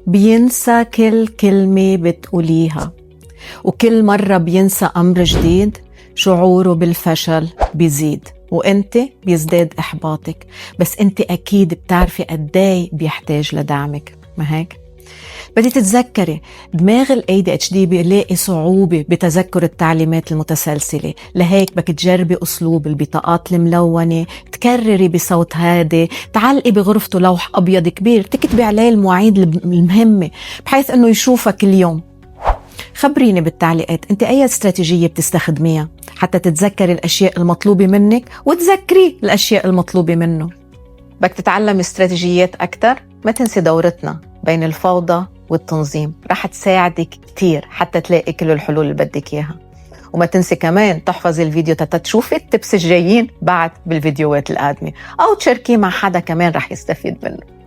بينسى كل كلمة بتقوليها، وكل مرة بينسى أمر جديد شعوره بالفشل بيزيد، وانت بيزداد إحباطك. بس انت أكيد بتعرفي قداي بيحتاج لدعمك، ما هيك؟ بدي تتذكري دماغ ال ADHD بيلاقي صعوبة بتذكر التعليمات المتسلسلة، لهيك بدك تجربي أسلوب البطاقات الملونة، تكرري بصوت هادي، تعلقي بغرفته لوح أبيض كبير تكتبي عليه المواعيد المهمة بحيث أنه يشوفها كل يوم. خبريني بالتعليقات انت اي استراتيجية بتستخدميها حتى تتذكري الأشياء المطلوبة منك وتذكري الأشياء المطلوبة منه. بدك تتعلم استراتيجيات أكتر؟ ما تنسي دورتنا بين الفوضى والتنظيم، رح تساعدك كتير حتى تلاقي كل الحلول اللي بدك إياها. وما تنسي كمان تحفظي الفيديو تشوفي التبس الجايين بعد بالفيديوهات القادمة، أو تشاركيه مع حدا كمان رح يستفيد منه.